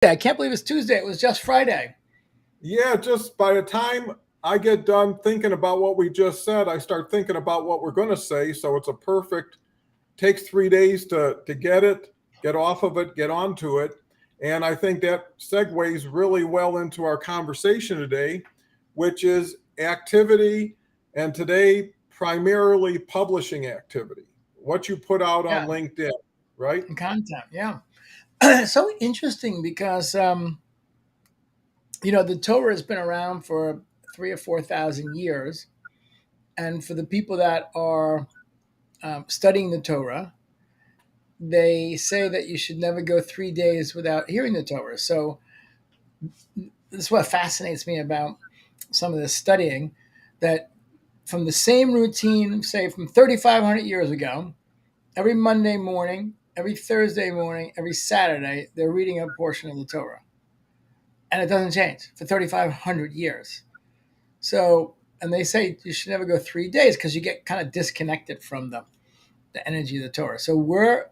I can't believe it's Tuesday. It was just Friday. Yeah, just by the time I get done thinking about what we just said, I start thinking about what we're going to say. So it's a perfect, takes 3 days to get it, get off of it, get onto it. And I think that segues really well into our conversation today, which is activity, and today, primarily publishing activity, what you put out on Yeah, LinkedIn, right? and content. Yeah. So interesting because, the Torah has been around for 3 or 4 thousand years. And for the people that are studying the Torah, they say that you should never go 3 days without hearing the Torah. So this is what fascinates me about some of this studying, that from the same routine, say from 3,500 years ago, every Monday morning, every Thursday morning, every Saturday, they're reading a portion of the Torah. And it doesn't change for 3,500 years. So, and they say you should never go 3 days because you get kind of disconnected from the energy of the Torah. So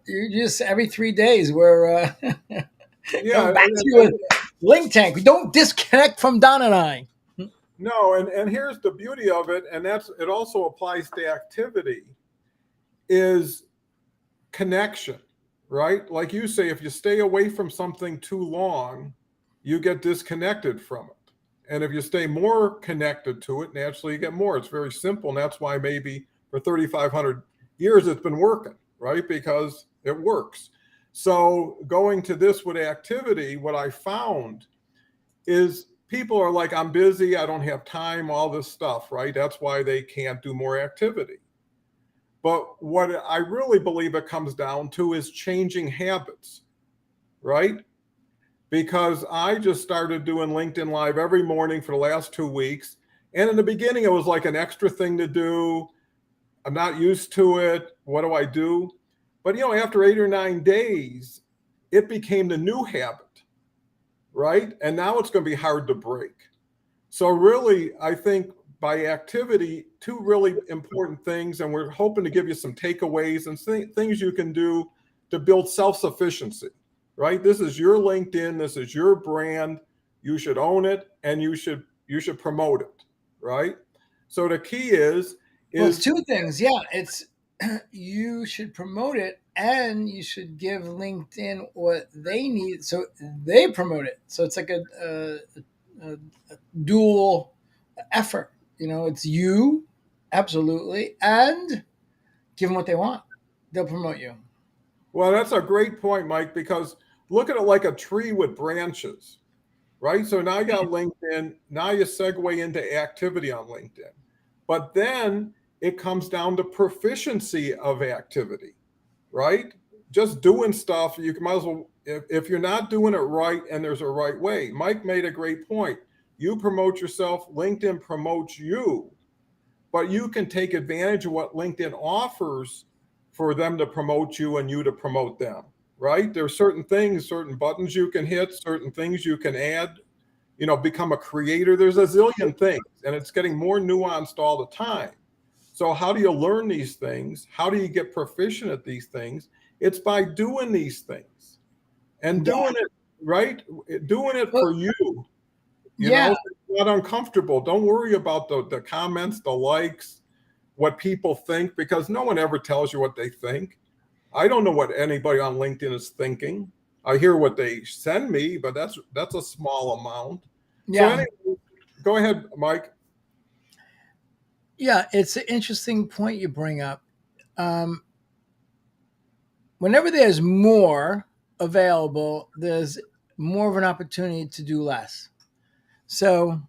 you just every 3 days, we're Yeah, coming back to you with LinkTank. We don't disconnect from Don and I. no, and here's the beauty of it, and that's it also applies to activity, is connection, right? Like you say, if you stay away from something too long, you get disconnected from it. And if you stay more connected to it, naturally you get more. It's very simple. And that's why maybe for 3,500 years it's been working, right? Because it works. So going to this with activity, what I found is people are like, I'm busy, I don't have time, all this stuff, right? That's why they can't do more activity. But what I really believe it comes down to is changing habits, right? Because I just started doing LinkedIn Live every morning for the last 2 weeks. And in the beginning, it was like an extra thing to do. I'm not used to it. What do I do? But, after 8 or 9 days, it became the new habit, right? And now it's going to be hard to break. So, really, I think by activity, two really important things, and we're hoping to give you some takeaways and things you can do to build self sufficiency, right? This is your LinkedIn, this is your brand. You should own it, and you should promote it, right? So the key is Well, it's is two things. Yeah, it's you should promote it and you should give LinkedIn what they need so they promote it. So it's like a dual effort. It's you, absolutely, and give them what they want. They'll promote you. well, that's a great point, Mike, because look at it like a tree with branches, right? So now you got LinkedIn. Now you segue into activity on LinkedIn. But then it comes down to proficiency of activity, right? Just doing stuff, you might as well, if you're not doing it right and there's a right way. Mike made a great point. You promote yourself, LinkedIn promotes you, but you can take advantage of what LinkedIn offers for them to promote you and you to promote them, right? There's certain things, certain buttons you can hit, certain things you can add, become a creator. There's a zillion things, and it's getting more nuanced all the time. So, how do you learn these things? How do you get proficient at these things? It's by doing these things and Yeah. doing it right, doing it Well, for you. yeah. It's not uncomfortable. Don't worry about the comments, the likes, what people think, because no one ever tells you what they think. I don't know what anybody on LinkedIn is thinking. I hear what they send me, but that's a small amount. So Yeah. anyway, go ahead, Mike. Yeah. It's an interesting point you bring up. Um, Whenever there's more available, there's more of an opportunity to do less. So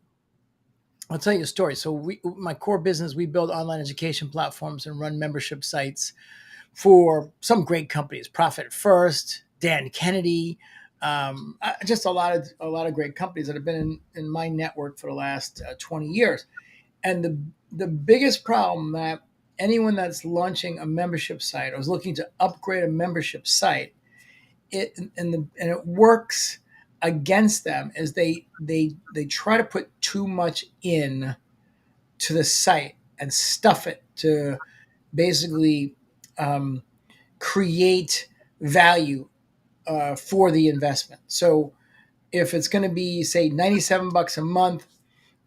I'll tell you a story. So my core business, we build online education platforms and run membership sites for some great companies. Profit First, Dan Kennedy, just a lot of great companies that have been in my network for the last 20 years. And the biggest problem that anyone that's launching a membership site or is looking to upgrade a membership site, it works against them is they try to put too much in to the site and stuff it to basically um, create value for the investment. So If it's going to be, say, 97 bucks a month,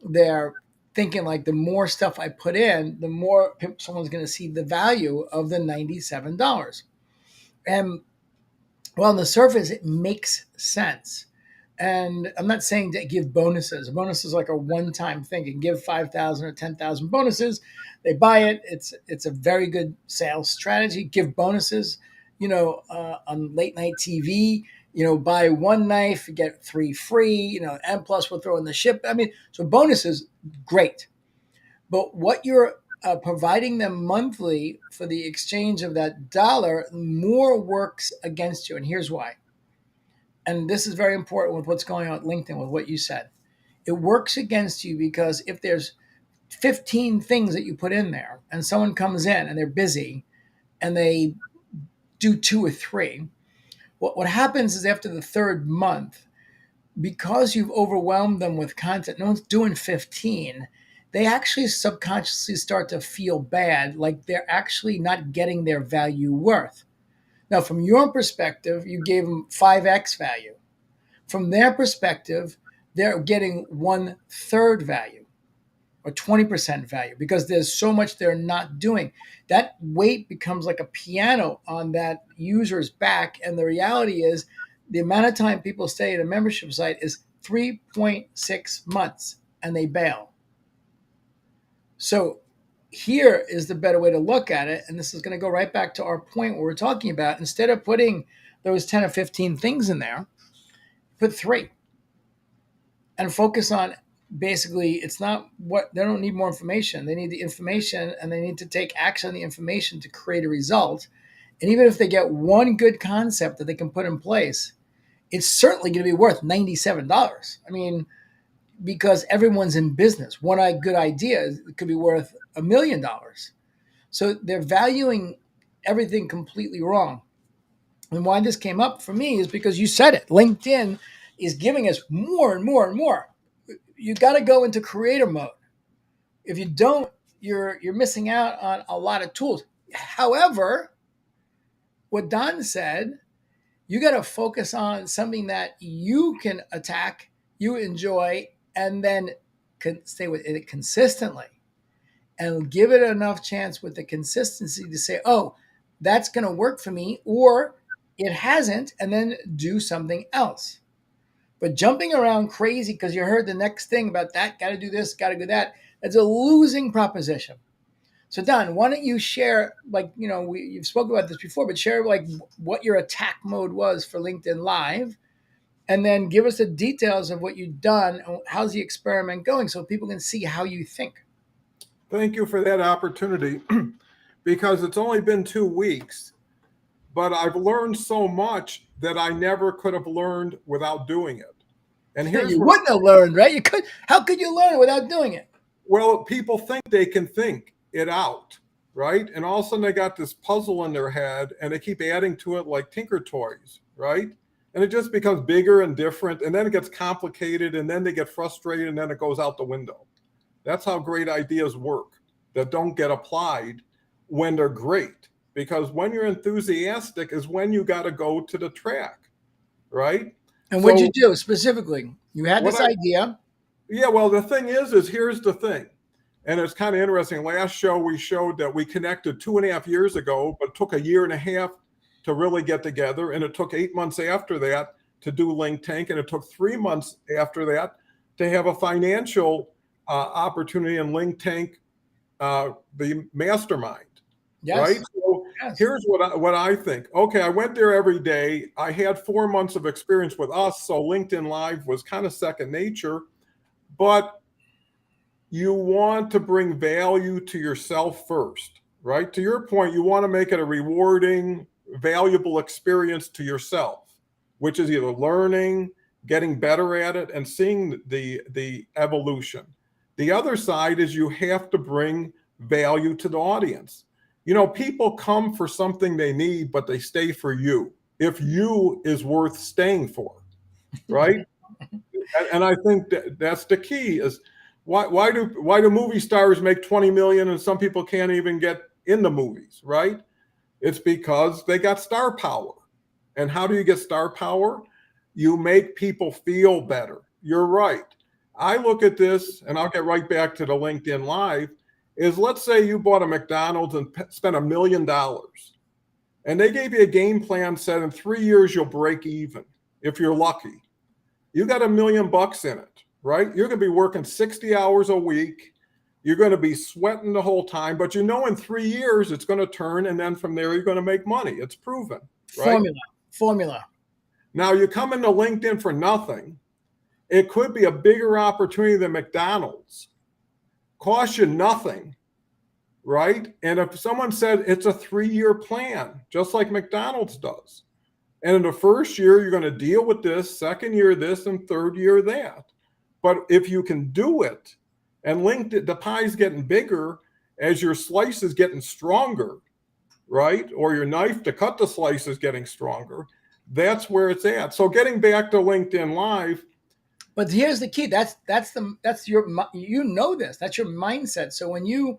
they're thinking like the more stuff I put in, the more someone's going to see the value of the $97. And well, on the surface, it makes sense. And I'm not saying to give bonuses. A bonus is like a one-time thing. You can give 5,000 or 10,000 bonuses. They buy it. It's a very good sales strategy. Give bonuses, on late night TV. Buy one knife, get three free. And plus we'll throw in the ship. I mean, so bonuses, great. But what you're providing them monthly for the exchange of that dollar more works against you. And here's why. And this is very important with what's going on at LinkedIn, with what you said. It works against you because if there's 15 things that you put in there and someone comes in and they're busy and they do two or three, what happens is after the third month, because you've overwhelmed them with content, no one's doing 15, they actually subconsciously start to feel bad, like they're actually not getting their value worth. Now, from your perspective, you gave them 5x value. From their perspective, they're getting 1/3 value or 20% value because there's so much they're not doing. That weight becomes like a piano on that user's back. And the reality is, the amount of time people stay at a membership site is 3.6 months and they bail. So here is the better way to look at it. And this is going to go right back to our point where we're talking about, instead of putting those 10 or 15 things in there, put 3 and focus on, basically, it's not what they don't need more information. They need the information and they need to take action on the information to create a result. And even if they get one good concept that they can put in place, it's certainly going to be worth $97. I mean, because everyone's in business. One good idea could be worth $1 million. So they're valuing everything completely wrong. And why this came up for me is because you said it. LinkedIn is giving us more and more and more. You got to go into creator mode. If you don't, you're missing out on a lot of tools. However, what Don said, you got to focus on something that you can attack, you enjoy, and then stay with it consistently and give it enough chance with the consistency to say, oh, that's going to work for me, or it hasn't, and then do something else. But jumping around crazy because you heard the next thing about that, got to do this, got to do that, that's a losing proposition. So Don, why don't you share, you've spoken about this before, but share like what your attack mode was for LinkedIn Live, and then give us the details of what you've done and how's the experiment going so people can see how you think. Thank you for that opportunity because it's only been 2 weeks, but I've learned so much that I never could have learned without doing it. And here's You what wouldn't have learned, right? You could. How could you learn without doing it? well, people think they can think it out, right? And all of a sudden they got this puzzle in their head and they keep adding to it like Tinker Toys, right? And it just becomes bigger and different, and then it gets complicated, and then they get frustrated, and then it goes out the window. That's how great ideas work that don't get applied when they're great. Because when you're enthusiastic is when you got to go to the track, right? And what'd So you do specifically? You had what this idea. yeah, well, the thing is here's the thing. And it's kind of interesting. Last show, we showed that we connected 2.5 years ago, but it took a year and a half to really get together. And it took 8 months after that to do LinkTank. And it took 3 months after that to have a financial opportunity in LinkTank, the mastermind, right? Yes. So Yes. here's what I think. Okay, I went there every day. I had 4 months of experience with us. So LinkedIn Live was kind of second nature. But you want to bring value to yourself first, right? To your point, you want to make it a rewarding, valuable experience to yourself, which is either learning, getting better at it, and seeing the evolution. The other side is you have to bring value to the audience. People come for something they need, but they stay for you. If you is worth staying for, right? And I think that's the key is why do movie stars make 20 million and some people can't even get in the movies, right? It's because they got star power. And how do you get star power? You make people feel better. You're right. I look at this, and I'll get right back to the LinkedIn Live, is let's say you bought a McDonald's and spent $1 million, and they gave you a game plan said in 3 years you'll break even if you're lucky. You got $1 million in it, right? You're going to be working 60 hours a week. You're going to be sweating the whole time, but you know in 3 years it's going to turn, and then from there you're going to make money. It's proven, right? Formula. Now you come into LinkedIn for nothing. It could be a bigger opportunity than McDonald's. Cost you nothing, right? And if someone said it's a 3-year plan, just like McDonald's does, and in the first year, you're going to deal with this, second year, this, and third year, that. But if you can do it, and LinkedIn, the pie's getting bigger as your slice is getting stronger, right? Or your knife to cut the slice is getting stronger. That's where it's at. So getting back to LinkedIn Live. But here's the key. That's your, you know this. That's your mindset. So when you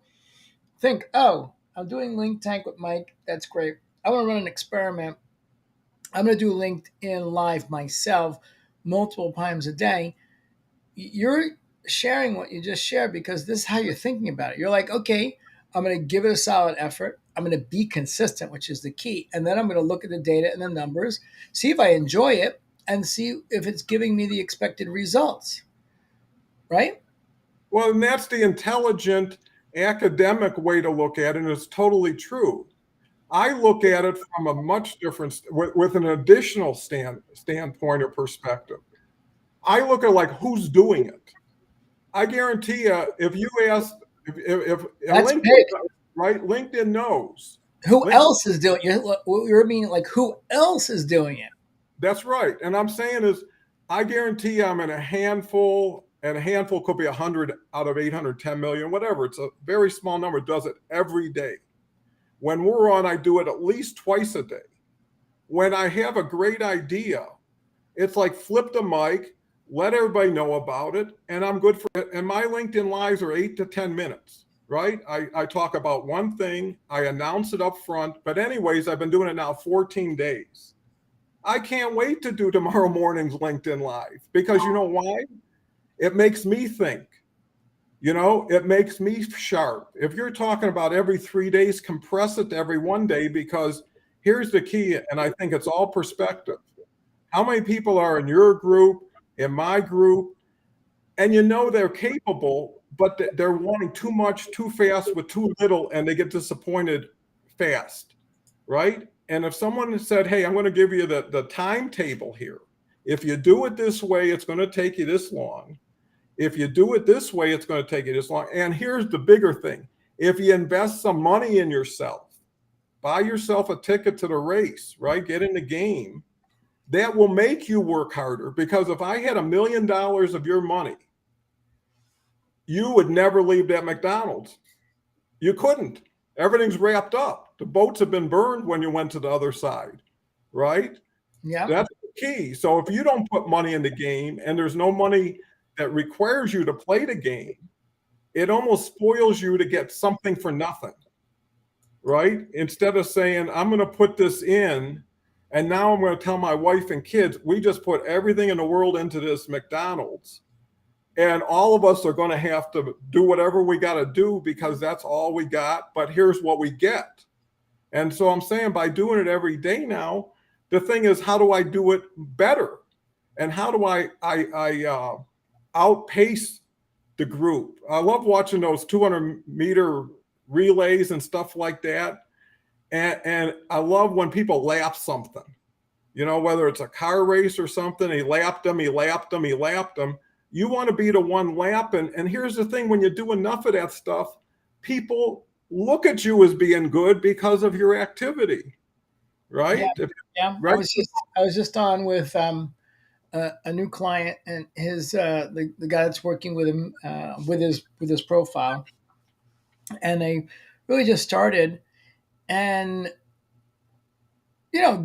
think, oh, I'm doing LinkTank with Mike, that's great. I want to run an experiment. I'm going to do LinkedIn Live myself multiple times a day. You're sharing what you just shared because this is how you're thinking about it. You're like, okay, I'm going to give it a solid effort. I'm going to be consistent, which is the key. And then I'm going to look at the data and the numbers, see if I enjoy it, and see if it's giving me the expected results. Right? Well, and that's the intelligent academic way to look at it, and it's totally true. I look at it from a much different, with an additional standpoint or perspective. I look at like who's doing it. I guarantee you, if you ask, if That's LinkedIn, big. right? LinkedIn knows. Who LinkedIn, else is doing it? You're meaning like who else is doing it? that's right. And I'm saying is, I guarantee you I'm in a handful, and a handful could be 100 out of 810 million, whatever. It's a very small number, does it every day. When we're on, I do it at least twice a day. When I have a great idea, it's like flip the mic, let everybody know about it, and I'm good for it. And my LinkedIn Lives are 8 to 10 minutes, right? I talk about one thing, I announce it up front. But, anyways, I've been doing it now 14 days. I can't wait to do tomorrow morning's LinkedIn Live because you know why? It makes me think. It makes me sharp. If you're talking about every 3 days, compress it to every one day, because here's the key, and I think it's all perspective. How many people are in your group, in my group, and they're capable, but they're wanting too much, too fast with too little, and they get disappointed fast, right? And if someone said, hey, I'm going to give you the timetable here. If you do it this way, it's going to take you this long. If you do it this way, it's going to take you this long. And here's the bigger thing. If you invest some money in yourself, buy yourself a ticket to the race, right? Get in the game. That will make you work harder, because if I had $1 million of your money, you would never leave that McDonald's. You couldn't. Everything's wrapped up. The boats have been burned when you went to the other side, right? Yeah. That's the key. So if you don't put money in the game, and there's no money that requires you to play the game, it almost spoils you to get something for nothing, right? Instead of saying, I'm going to put this in, and now I'm going to tell my wife and kids, we just put everything in the world into this McDonald's. And all of us are going to have to do whatever we got to do because that's all we got. But here's what we get. And so I'm saying, by doing it every day now, the thing is, how do I do it better? And how do I outpace the group? I love watching those 200-meter relays and stuff like that. And I love when people lap something, whether it's a car race or something. He lapped them. You want to be the one lapping. And here's the thing, when you do enough of that stuff, people look at you as being good because of your activity, right? Yeah. Right? I was just on with a new client, and his the guy that's working with him with his profile, and they really just started, and they have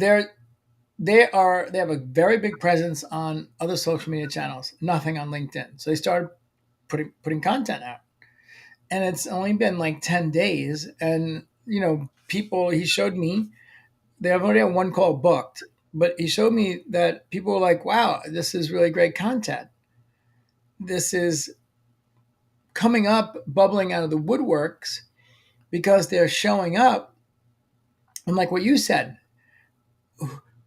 a very big presence on other social media channels, nothing on LinkedIn. So they started putting content out, and it's only been like 10 days, and people he showed me, they have already had one call booked, but he showed me that people were like, wow, this is really great content. This is coming up, bubbling out of the woodworks because they're showing up. And like what you said,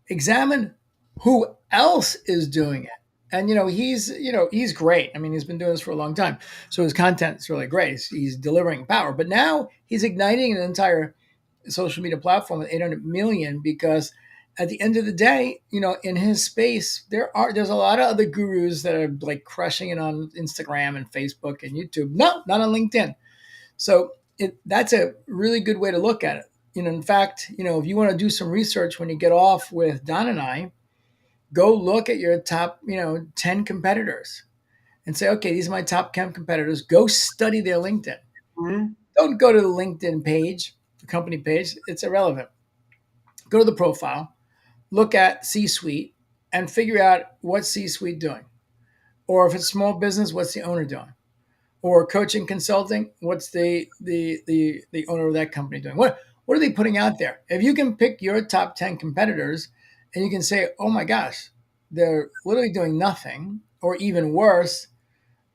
examine who else is doing it. And he's great. I mean, he's been doing this for a long time, so his content is really great. He's delivering power, but now he's igniting an entire social media platform with 800 million because at the end of the day, in his space, there's a lot of other gurus that are like crushing it on Instagram and Facebook and YouTube. No, not on LinkedIn. So that's a really good way to look at it. In fact, if you want to do some research when you get off with Don and I, go look at your top, 10 competitors and say, okay, these are my top 10 competitors. Go study their LinkedIn. Mhm. Don't go to the LinkedIn page, the company page. It's irrelevant. Go to the profile, look at C-suite, and figure out what C-suite doing. Or if it's small business, what's the owner doing? Or coaching consulting, what's the owner of that company doing? What are they putting out there? If you can pick your top 10 competitors and you can say, oh my gosh, they're literally doing nothing, or even worse,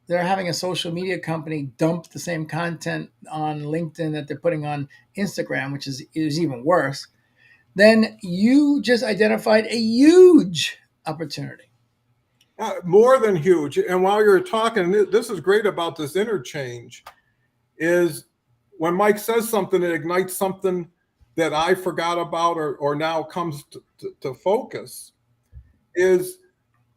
they're having a social media company dump the same content on LinkedIn that they're putting on Instagram, which is even worse, then you just identified a huge opportunity. More than huge. And while you're talking, this is great about this interchange, is when Mike says something, it ignites something that I forgot about or now comes to focus, is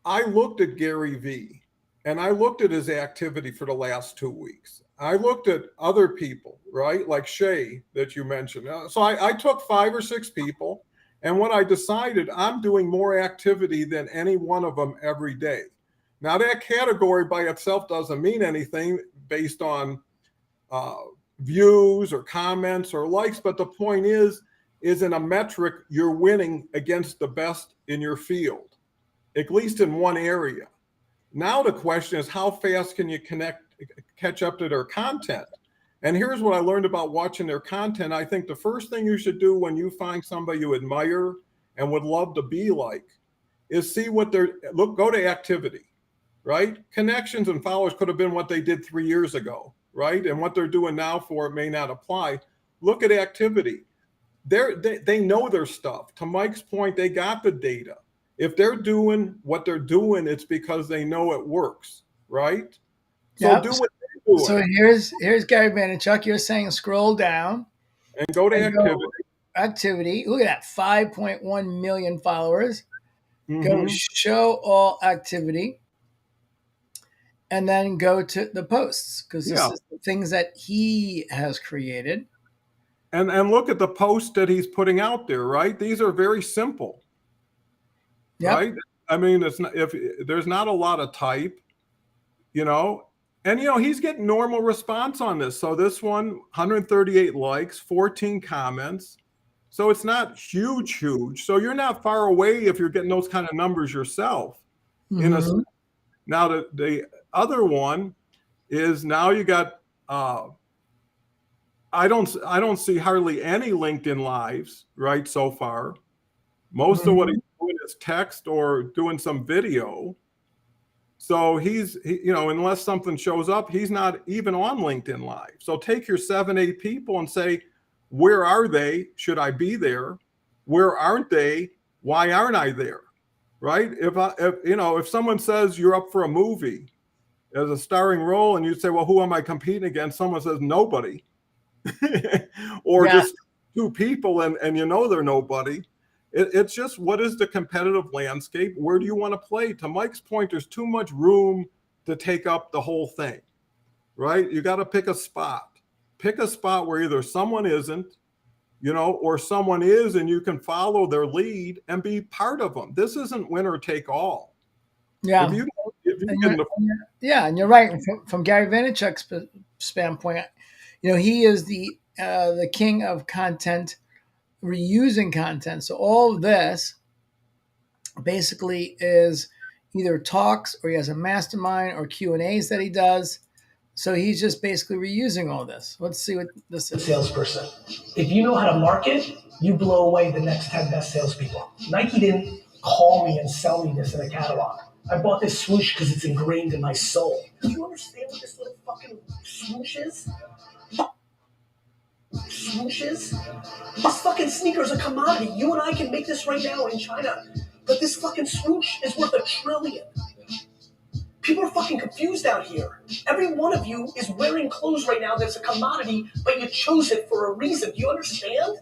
I looked at Gary Vee and I looked at his activity for the last 2 weeks. I looked at other people, right? Like Shay that you mentioned. So I took 5 or 6 people, and what I decided, I'm doing more activity than any one of them every day. Now, that category by itself doesn't mean anything based on uh, views or comments or likes, but the point is in a metric, you're winning against the best in your field, at least in one area. Now the question is, how fast can you catch up to their content? And here's what I learned about watching their content. I think the first thing you should do when you find somebody you admire and would love to be like is see what go to activity, right? Connections and followers could have been what they did 3 years ago, right? And what they're doing now for it may not apply. Look at activity. They know their stuff. To Mike's point, they got the data. If they're doing what they're doing, it's because they know it works, right? So Yep. do what they're So doing here's Gary Vaynerchuk. You're saying scroll down and go to and activity. go activity. Look at that, 5.1 million followers. Go Mm-hmm. show all activity, and then go to the posts because this Yeah. is the things that he has created. And look at the post that he's putting out there, right? These are very simple, Yep. right? I mean, it's not, if there's not a lot of type, you know, and he's getting normal response on this. So this one, 138 likes, 14 comments. So it's not huge. So you're not far away if you're getting those kind of numbers yourself. In a Mm-hmm. Now the other one is now you got I don't see hardly any LinkedIn lives right so far. Most of what Mm-hmm. he's doing is text or doing some video. So unless something shows up, he's not even on LinkedIn Live. So take your 7, 8 people and say, where are they? Should I be there? Where aren't they? Why aren't I there? Right? If someone says you're up for a movie as a starring role, and you say, well, who am I competing against? Someone says nobody, or Yeah. just 2 people, and they're nobody. It's just, what is the competitive landscape? Where do you want to play? To Mike's point, there's too much room to take up the whole thing, right? You got to pick a spot. Pick a spot where either someone isn't, or someone is, and you can follow their lead and be part of them. This isn't winner take all. If Yeah. you if you And get you're, in the yeah, and you're right. From Gary Vaynerchuk's standpoint, he is the king of content, reusing content. So all of this basically is either talks, or he has a mastermind, or Q&As that he does. So he's just basically reusing all this. Let's see what this is. Salesperson. If you know how to market, you blow away the next 10 best salespeople. Nike didn't. call me and sell me this in a catalog. I bought this swoosh because it's ingrained in my soul. Do you understand what this little fucking swoosh is? Swooshes? This fucking sneaker is a commodity. You and I can make this right now in China. But this fucking swoosh is worth $1 trillion. People are fucking confused out here. Every one of you is wearing clothes right now that's a commodity, but you chose it for a reason. Do you understand?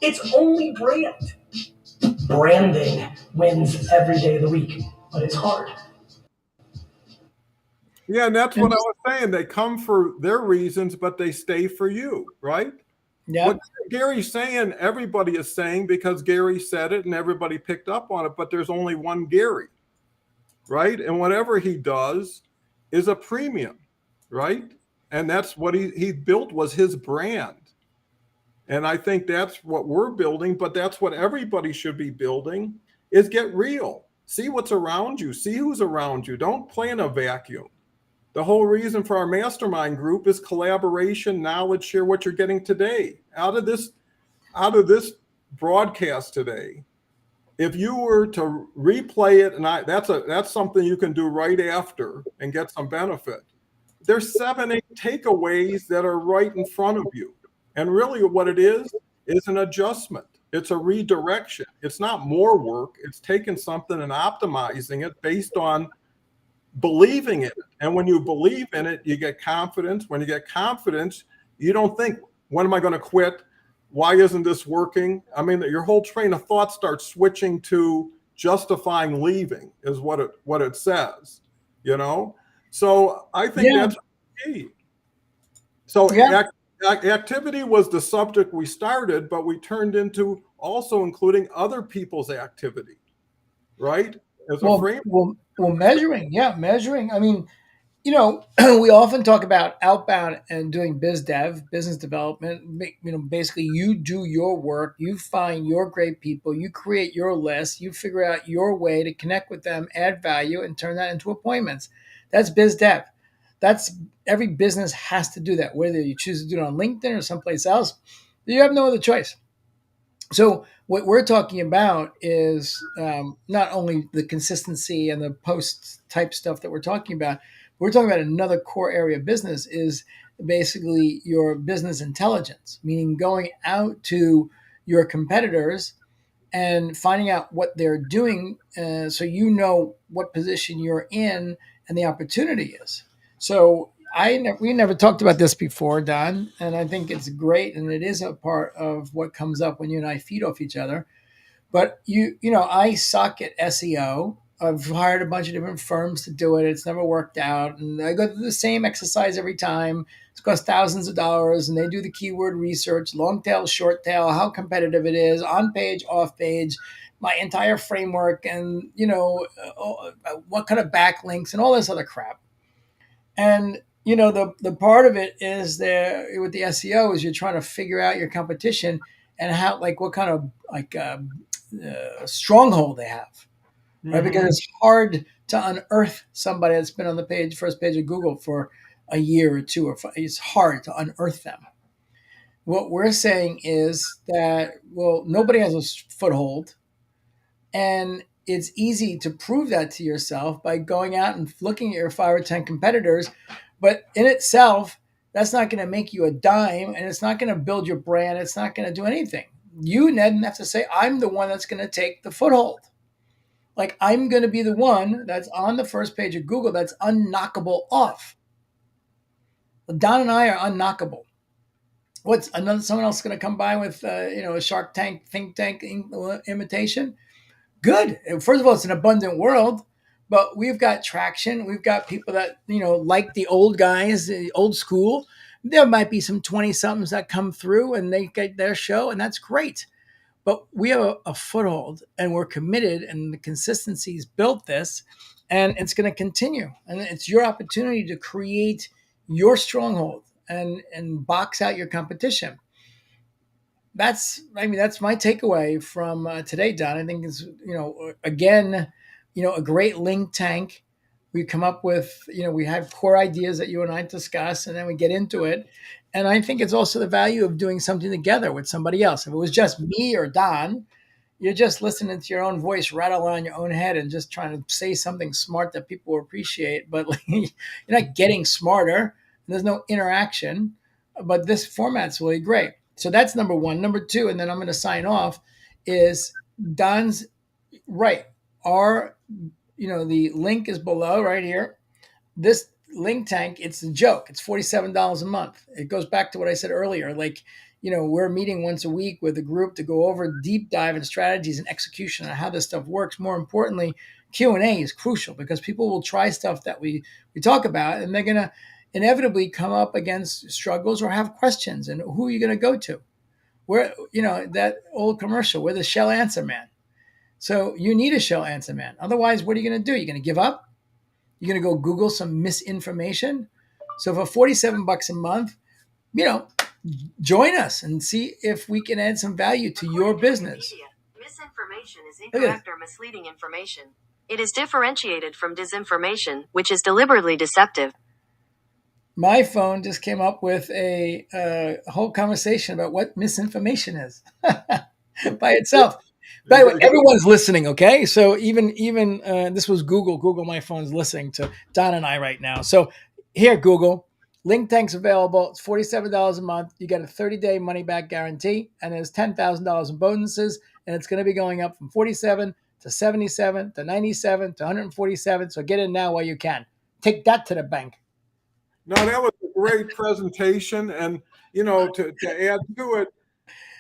It's only brand. Branding wins every day of the week, but it's hard. Yeah, and that's what And I was saying. They come for their reasons, but they stay for you, right? What yep. Gary's saying, everybody is saying because Gary said it and everybody picked up on it, but there's only one Gary, right? And whatever he does is a premium, right? And that's what he built was his brand. And I think that's what we're building, but that's what everybody should be building is get real. See what's around you. See who's around you. Don't play in a vacuum. The whole reason for our mastermind group is collaboration, knowledge, share what you're getting today. Out of this broadcast today, if you were to replay it, and that's something you can do right after and get some benefit. There's 7, 8 takeaways that are right in front of you. And really what it is an adjustment. It's a redirection. It's not more work. It's taking something and optimizing it based on believing in it. And when you believe in it, you get confidence. When you get confidence, you don't think, when am I going to quit? Why isn't this working? I mean, your whole train of thought starts switching to justifying leaving is what it says, you know? So I think Yeah. that's key. So Yeah. activity was the subject we started, but we turned into also including other people's activity, right? As a Well, frame. measuring. Yeah, measuring. I mean, we often talk about outbound and doing biz dev, business development. Basically, you do your work, you find your great people, you create your list, you figure out your way to connect with them, add value, and turn that into appointments. That's biz dev. That's every business has to do that, whether you choose to do it on LinkedIn or someplace else. You have no other choice. So what we're talking about is not only the consistency and the post type stuff that we're talking about. We're talking about another core area of business is basically your business intelligence, meaning going out to your competitors and finding out what they're doing, so you know what position you're in and the opportunity is. So we never talked about this before, Don, and I think it's great, and it is a part of what comes up when you and I feed off each other. But I suck at SEO. I've hired a bunch of different firms to do it. It's never worked out, and I go through the same exercise every time. It's cost thousands of dollars, and they do the keyword research, long tail, short tail, how competitive it is, on page, off page, my entire framework, and what kind of backlinks and all this other crap. And the part of it is there with the SEO is you're trying to figure out your competition and how like what kind of stronghold they have, right? Because Mm-hmm. it's hard to unearth somebody that's been on the first page of Google for a year or two, or it's hard to unearth them. What we're saying is that nobody has a foothold, and it's easy to prove that to yourself by going out and looking at your 5 or 10 competitors. But in itself, that's not going to make you a dime, and it's not going to build your brand. It's not going to do anything. You, Ned, have to say, I'm the one that's going to take the foothold. Like, I'm going to be the one that's on the first page of Google that's unknockable off. Don and I are unknockable. What's another someone else going to come by with a Shark Tank think tank imitation? Good. First of all, it's an abundant world, but we've got traction. We've got people that like the old guys, the old school. There might be some 20 somethings that come through and they get their show, and that's great. But we have a foothold, and we're committed, and the consistency's built this, and it's going to continue. And it's your opportunity to create your stronghold and box out your competition. That's my takeaway from today, Don. I think it's again, a great link tank. We come up with we have core ideas that you and I discuss, and then we get into it. And I think it's also the value of doing something together with somebody else. If it was just me or Don, you're just listening to your own voice rattle on your own head and just trying to say something smart that people appreciate. But like, you're not getting smarter. There's no interaction. But this format's really great. So that's number one. Number two, and then I'm going to sign off, is Don's right. Our, the link is below right here. This LinkTank, it's a joke. It's $47 a month. It goes back to what I said earlier. Like, we're meeting once a week with a group to go over deep dive and strategies and execution on how this stuff works. More importantly, Q&A is crucial because people will try stuff that we talk about, and they're going to inevitably come up against struggles or have questions. And who are you going to go to? Where, that old commercial, we're the shell answer man. So you need a shell answer man. Otherwise, what are you going to do? You're going to give up? You're going to go Google some misinformation? So for $47 a month, join us and see if we can add some value to your business. Misinformation is incorrect or misleading information. It is differentiated from disinformation, which is deliberately deceptive. My phone just came up with a whole conversation about what misinformation is by itself. By the way, everyone's listening, okay? So even this was Google. Google, my phone's listening to Don and I right now. So here, Google, LinkTank's available. It's $47 a month. You get a 30-day money-back guarantee, and there's $10,000 in bonuses, and it's going to be going up from 47 to 77 to 97 to 147. So get in now while you can. Take that to the bank. No, that was a great presentation. And, to add to it,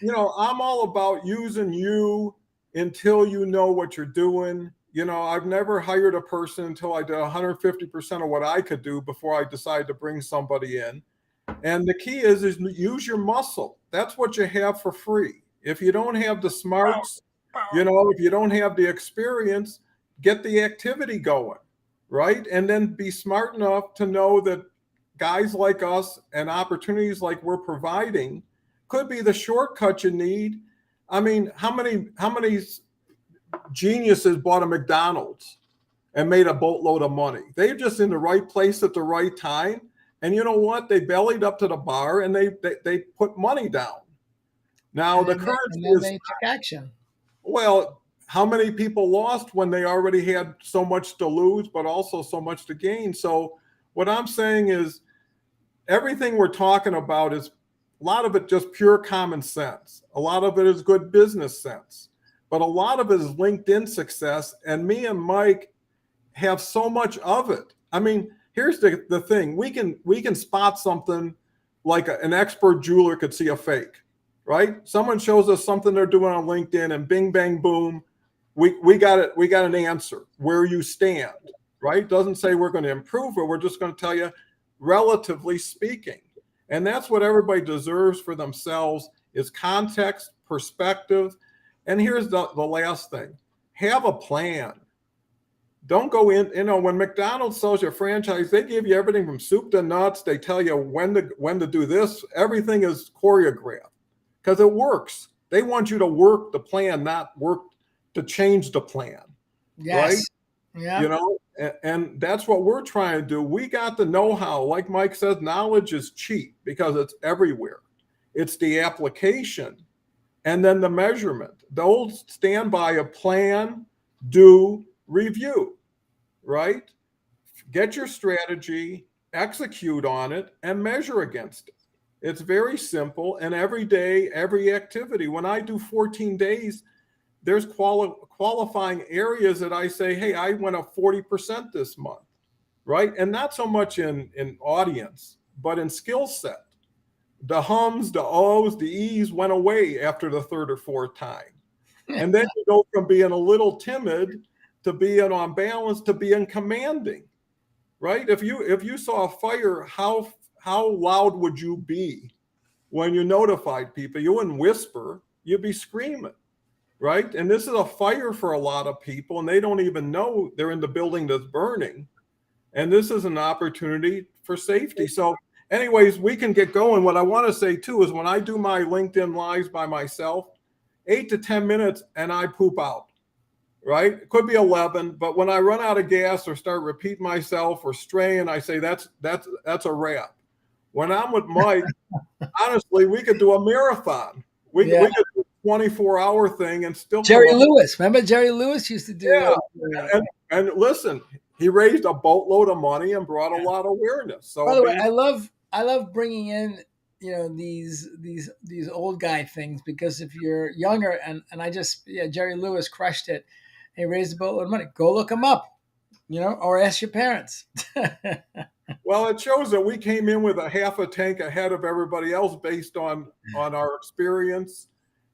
I'm all about using you until you know what you're doing. I've never hired a person until I did 150% of what I could do before I decided to bring somebody in. And the key is use your muscle. That's what you have for free. If you don't have the smarts, if you don't have the experience, get the activity going, right? And then be smart enough to know that guys like us and opportunities like we're providing could be the shortcut you need. I mean, how many geniuses bought a McDonald's and made a boatload of money? They're just in the right place at the right time. And you know what? They bellied up to the bar and they put money down. Now the currency is, they took action. Well, how many people lost when they already had so much to lose, but also so much to gain? So what I'm saying is everything we're talking about is a lot of it just pure common sense. A lot of it is good business sense, but a lot of it is LinkedIn success. And me and Mike have so much of it. I mean, here's the thing. We can spot something like an expert jeweler could see a fake, right? Someone shows us something they're doing on LinkedIn and bing, bang, boom. We got it. We got an answer where you stand, right? Doesn't say we're going to improve it. We're just going to tell you, relatively speaking. And that's what everybody deserves for themselves is context, perspective. And here's the last thing. Have a plan. Don't go in, when McDonald's sells you a franchise, they give you everything from soup to nuts. They tell you when to do this. Everything is choreographed because it works. They want you to work the plan, not work to change the plan. Yes. Right? Yeah. And that's what we're trying to do. We got the know-how. Like Mike says, knowledge is cheap because it's everywhere. It's the application and then the measurement. The old standby of plan, do, review, right? Get your strategy, execute on it, and measure against it. It's very simple. And every day, every activity. When I do 14 days, there's qualifying areas that I say, hey, I went up 40% this month, right? And not so much in audience, but in skill set. The hums, the ohs, the e's went away after the third or fourth time. And then you go from being a little timid to being on balance to being commanding, right? If you saw a fire, how loud would you be when you notified people? You wouldn't whisper, you'd be screaming. Right. And this is a fire for a lot of people, and they don't even know they're in the building that's burning. And this is an opportunity for safety. So anyways, we can get going. What I want to say, too, is when I do my LinkedIn lives by myself, 8 to 10 minutes and I poop out. Right. It could be 11. But when I run out of gas or start repeating myself or straying, I say that's a wrap. When I'm with Mike, honestly, we could do a marathon. We could 24-hour thing and still Jerry come up. Lewis. Remember Jerry Lewis used to do Yeah. And listen, he raised a boatload of money and brought a lot of awareness. So by the way, I love bringing in, you know, these old guy things, because if you're younger, and I just, yeah, Jerry Lewis crushed it. He raised a boatload of money. Go look him up, you know, or ask your parents. well, it shows that we came in with a half a tank ahead of everybody else based on our experience.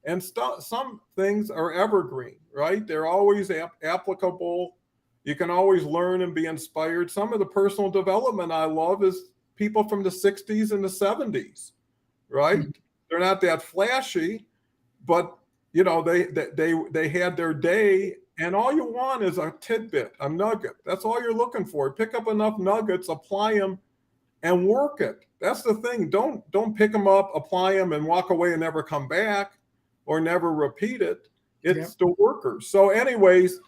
And some things are evergreen, right? They're always applicable. You can always learn and be inspired. Some of the personal development I love is people from the 60s and the 70s, right? They're not that flashy, but you know, they had their day, and all you want is a tidbit, a nugget. That's all you're looking for. Pick up enough nuggets, apply them, and work it. That's the thing. Don't pick them up, apply them, and walk away and never come back or never repeat it. It's the workers. So, anyways,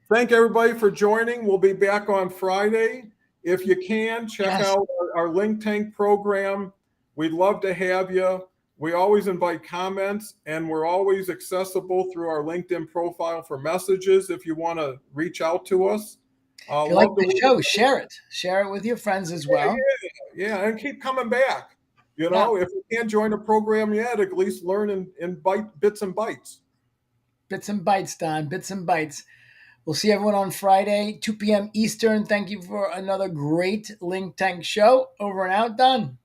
thank everybody for joining. We'll be back on Friday. If you can, check out our LinkTank program. We'd love to have you. We always invite comments, and we're always accessible through our LinkedIn profile for messages if you want to reach out to us. If you like the show, share it with your friends as well. Yeah, and keep coming back. You know, if you can't join the program yet, at least learn in bits and bytes. Bits and bytes, Don. Bits and bytes. We'll see everyone on Friday, 2 p.m. Eastern. Thank you for another great LinkTank show. Over and out, Don.